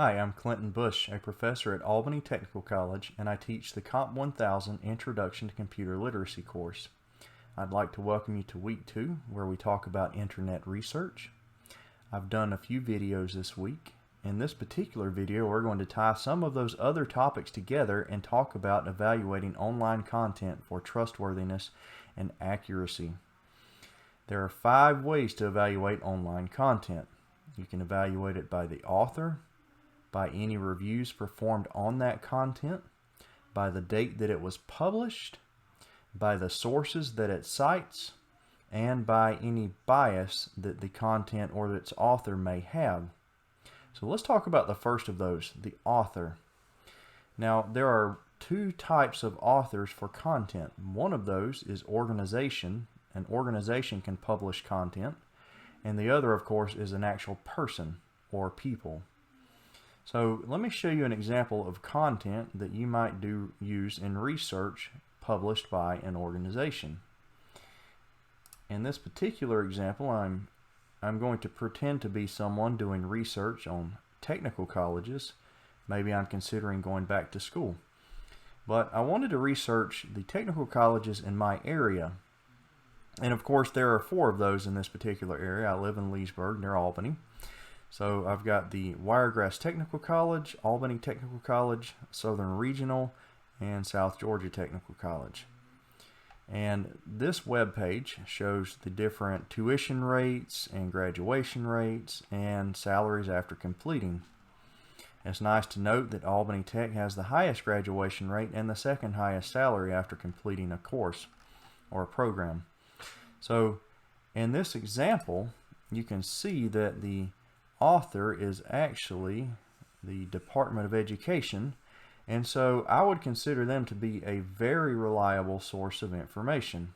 Hi, I'm Clinton Bush, a professor at Albany Technical College, and I teach the Comp 1000 Introduction to Computer Literacy course. I'd like to welcome you to week 2, where we talk about internet research. I've done a few videos this week. In this particular video, we're going to tie some of those other topics together and talk about evaluating online content for trustworthiness and accuracy. There are 5 ways to evaluate online content. You can evaluate it by the author, by any reviews performed on that content, by the date that it was published, by the sources that it cites, and by any bias that the content or its author may have. So let's talk about the first of those, the author. Now, there are 2 types of authors for content. One of those is organization. An organization can publish content, and the other, of course, is an actual person or people. So let me show you an example of content that you might use in research published by an organization. In this particular example, I'm going to pretend to be someone doing research on technical colleges. Maybe I'm considering going back to school. But I wanted to research the technical colleges in my area. And of course, there are 4 of those in this particular area. I live in Leesburg, near Albany. So I've got the Wiregrass Technical College, Albany Technical College, Southern Regional, and South Georgia Technical College. And this web page shows the different tuition rates and graduation rates and salaries after completing. It's nice to note that Albany Tech has the highest graduation rate and the second highest salary after completing a course or a program. So in this example, you can see that the author is actually the Department of Education, and so I would consider them to be a very reliable source of information.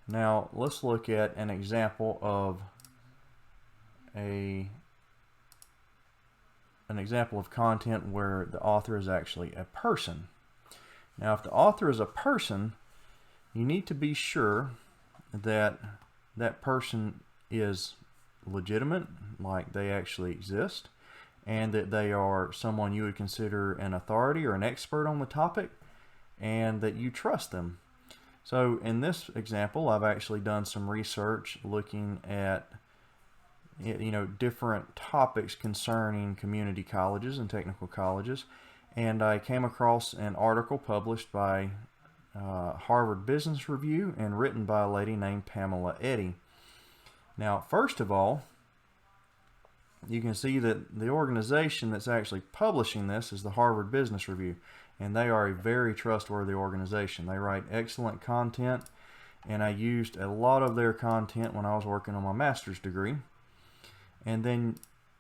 Now let's look at an example of content where the author is actually a person. Now if the author is a person, you need to be sure that that person is legitimate, like they actually exist, and that they are someone you would consider an authority or an expert on the topic, and that you trust them. So in this example, I've actually done some research looking at different topics concerning community colleges and technical colleges, and I came across an article published by Harvard Business Review and written by a lady named Pamela Eddy. Now, first of all, you can see that the organization that's actually publishing this is the Harvard Business Review, and they are a very trustworthy organization. They write excellent content, and I used a lot of their content when I was working on my master's degree. And then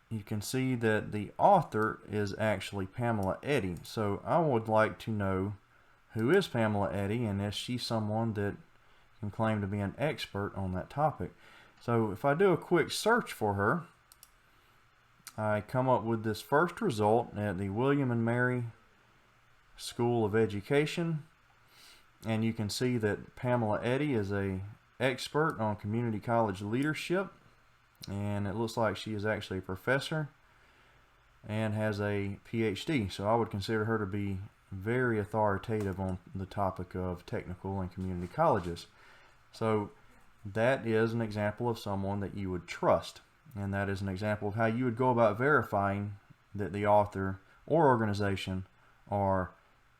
you can see that the author is actually Pamela Eddy. So I would like to know, who is Pamela Eddy, and is she someone that can claim to be an expert on that topic? So if I do a quick search for her, I come up with this first result at the William and Mary School of Education, and you can see that Pamela Eddy is an expert on community college leadership, and it looks like she is actually a professor and has a PhD. So I would consider her to be very authoritative on the topic of technical and community colleges. So that is an example of someone that you would trust, and that is an example of how you would go about verifying that the author or organization are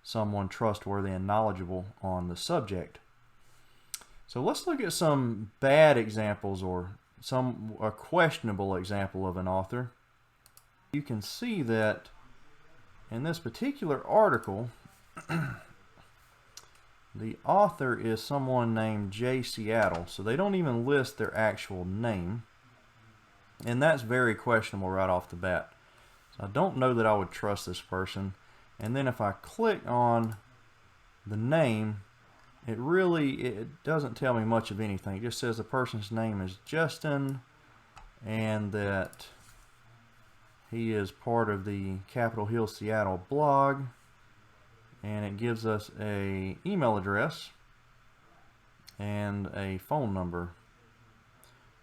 someone trustworthy and knowledgeable on the subject. So let's look at some bad examples or a questionable example of an author. You can see that in this particular article, the author is someone named Jay Seattle, so they don't even list their actual name, and that's very questionable right off the bat. So I don't know that I would trust this person. And then if I click on the name, it doesn't tell me much of anything. It just says the person's name is Justin and that he is part of the Capitol Hill Seattle blog, and it gives us an email address and a phone number.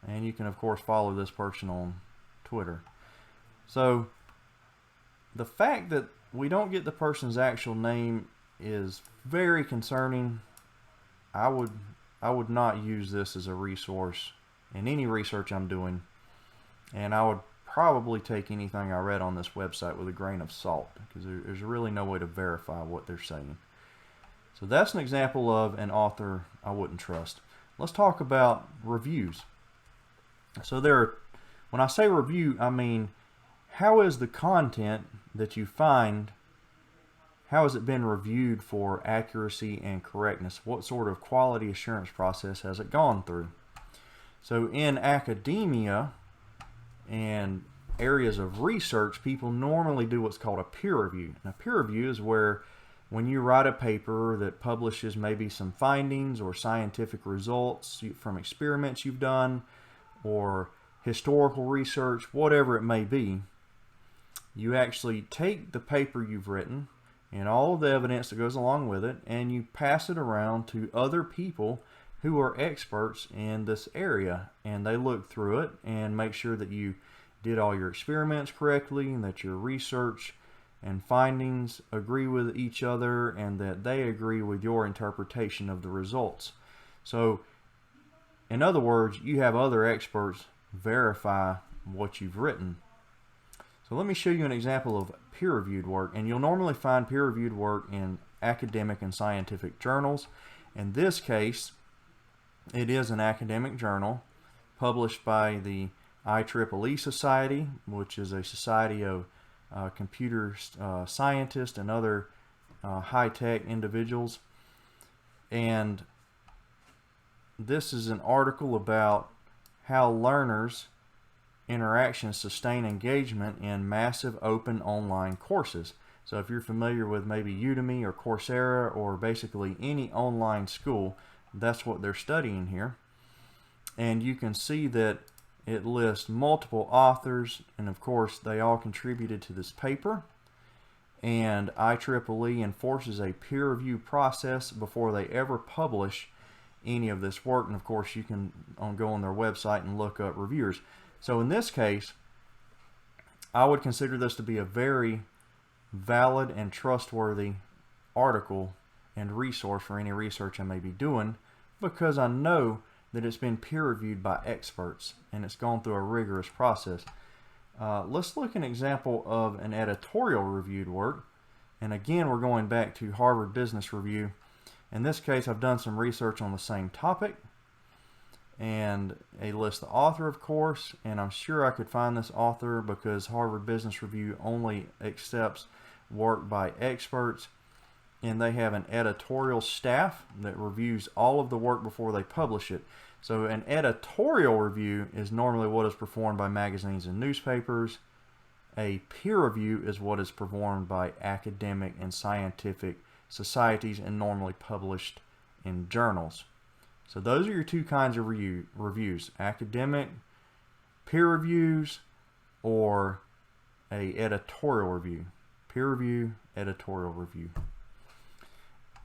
And you can of course follow this person on Twitter. So the fact that we don't get the person's actual name is very concerning. I would not use this as a resource in any research I'm doing, and I would probably take anything I read on this website with a grain of salt, because there's really no way to verify what they're saying. So that's an example of an author I wouldn't trust. Let's talk about reviews. So when I say review, I mean, how is the content that you find, how has it been reviewed for accuracy and correctness? What sort of quality assurance process has it gone through? So in academia and areas of research, people normally do what's called a peer review. Now, peer review is where when you write a paper that publishes maybe some findings or scientific results from experiments you've done or historical research, whatever it may be, you actually take the paper you've written and all of the evidence that goes along with it, and you pass it around to other people who are experts in this area, and they look through it and make sure that you did all your experiments correctly and that your research and findings agree with each other and that they agree with your interpretation of the results. So in other words, you have other experts verify what you've written. So let me show you an example of peer-reviewed work, and you'll normally find peer-reviewed work in academic and scientific journals. In this case, it is an academic journal published by the IEEE Society, which is a society of computer scientists and other high-tech individuals. And this is an article about how learners' interactions sustain engagement in massive open online courses. So if you're familiar with maybe Udemy or Coursera or basically any online school, that's what they're studying here. And you can see that it lists multiple authors, and of course they all contributed to this paper. And IEEE enforces a peer review process before they ever publish any of this work. And of course you can go on their website and look up reviewers. So in this case, I would consider this to be a very valid and trustworthy article and resource for any research I may be doing, because I know that it's been peer-reviewed by experts and it's gone through a rigorous process. Let's look at an example of an editorial reviewed work. And again, we're going back to Harvard Business Review. In this case, I've done some research on the same topic. And they list the author, of course, and I'm sure I could find this author because Harvard Business Review only accepts work by experts. And they have an editorial staff that reviews all of the work before they publish it. So an editorial review is normally what is performed by magazines and newspapers. A peer review is what is performed by academic and scientific societies and normally published in journals. So those are your two kinds of reviews: academic peer reviews or a editorial review. Peer review, editorial review.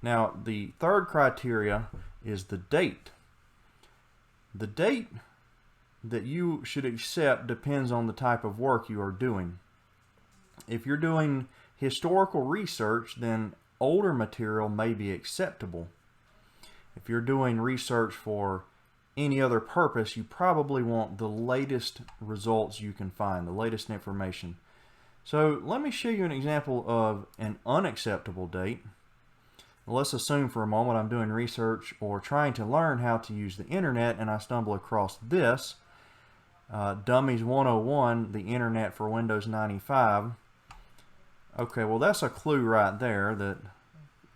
Now, the third criteria is the date. The date that you should accept depends on the type of work you are doing. If you're doing historical research, then older material may be acceptable. If you're doing research for any other purpose, you probably want the latest results you can find, the latest information. So let me show you an example of an unacceptable date. Let's assume for a moment I'm doing research or trying to learn how to use the internet, and I stumble across this, Dummies 101, the Internet for Windows 95. Okay, well that's a clue right there that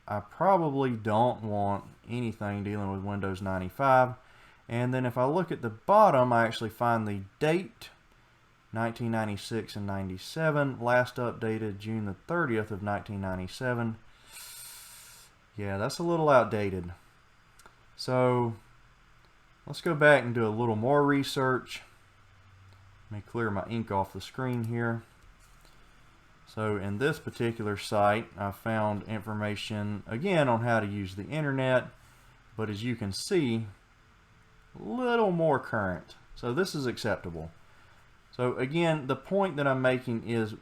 I probably don't want anything dealing with Windows 95. And then if I look at the bottom, I actually find the date, 1996 and 97, last updated June the 30th of 1997. Yeah, that's a little outdated. So let's go back and do a little more research. Let me clear my ink off the screen here. So in this particular site, I found information again on how to use the internet, but as you can see, a little more current. So this is acceptable. So again, the point that I'm making is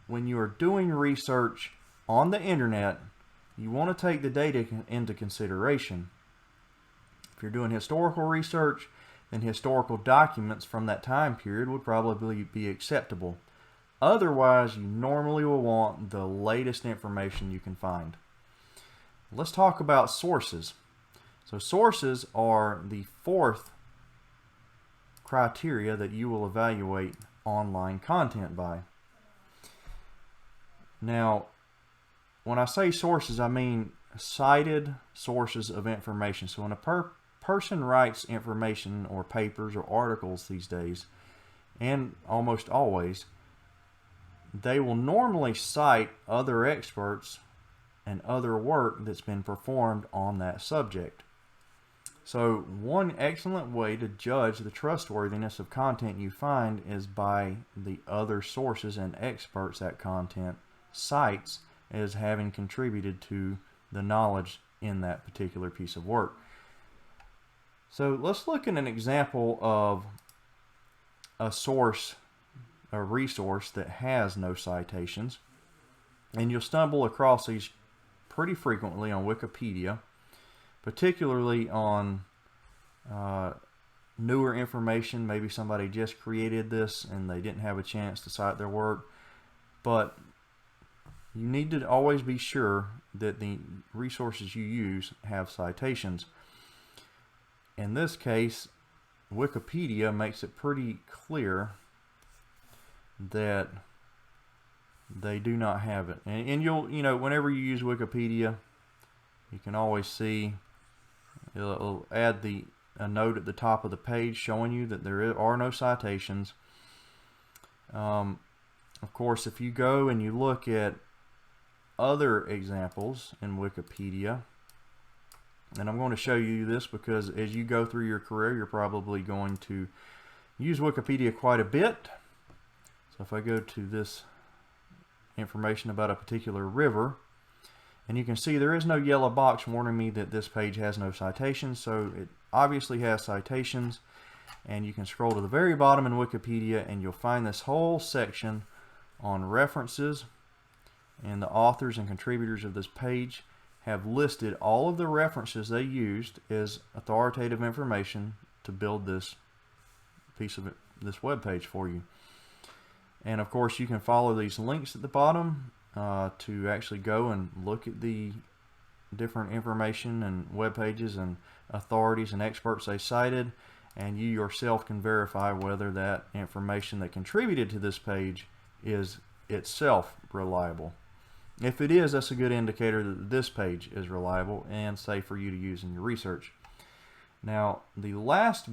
when you are doing research on the internet, you want to take the data into consideration. If you're doing historical research, then historical documents from that time period would probably be acceptable. Otherwise, you normally will want the latest information you can find. Let's talk about sources. So sources are the fourth criteria that you will evaluate online content by. Now, when I say sources, I mean cited sources of information. So when a person writes information or papers or articles these days, and almost always, they will normally cite other experts and other work that's been performed on that subject. So one excellent way to judge the trustworthiness of content you find is by the other sources and experts that content cites as having contributed to the knowledge in that particular piece of work. So let's look at an example of a source, a resource that has no citations. And you'll stumble across these pretty frequently on Wikipedia, particularly on newer information. Maybe somebody just created this and they didn't have a chance to cite their work. But you need to always be sure that the resources you use have citations. In this case, Wikipedia makes it pretty clear that they do not have it. And you'll, whenever you use Wikipedia, you can always see it'll add a note at the top of the page showing you that there are no citations. Of course, if you go and you look at other examples in Wikipedia, and I'm going to show you this because as you go through your career, you're probably going to use Wikipedia quite a bit. So if I go to this information about a particular river, and you can see there is no yellow box warning me that this page has no citations, so it obviously has citations. And you can scroll to the very bottom in Wikipedia and you'll find this whole section on references, and the authors and contributors of this page have listed all of the references they used as authoritative information to build this piece of this web page for you. And of course you can follow these links at the bottom to actually go and look at the different information and web pages and authorities and experts they cited, and you yourself can verify whether that information that contributed to this page is itself reliable. If it is, that's a good indicator that this page is reliable and safe for you to use in your research. Now, the last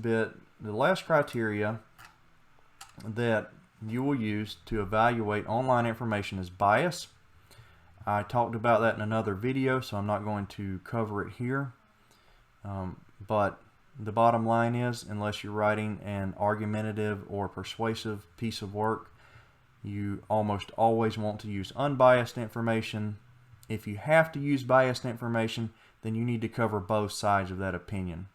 criteria that you will use to evaluate online information is bias. I talked about that in another video, so I'm not going to cover it here. But the bottom line is, unless you're writing an argumentative or persuasive piece of work, you almost always want to use unbiased information. If you have to use biased information, then you need to cover both sides of that opinion.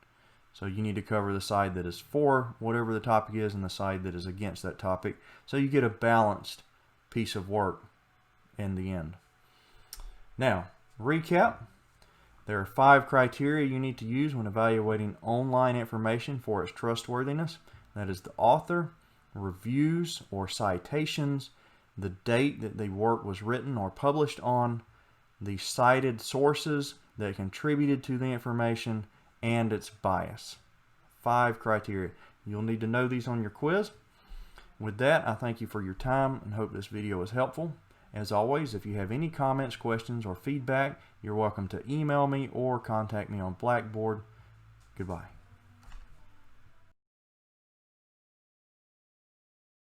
So you need to cover the side that is for whatever the topic is and the side that is against that topic, so you get a balanced piece of work in the end. Now, recap. There are 5 criteria you need to use when evaluating online information for its trustworthiness. That is the author, reviews or citations, the date that the work was written or published on, the cited sources that contributed to the information, and its bias. 5 criteria. You'll need to know these on your quiz. With that, I thank you for your time and hope this video was helpful. As always, if you have any comments, questions, or feedback, you're welcome to email me or contact me on Blackboard. Goodbye.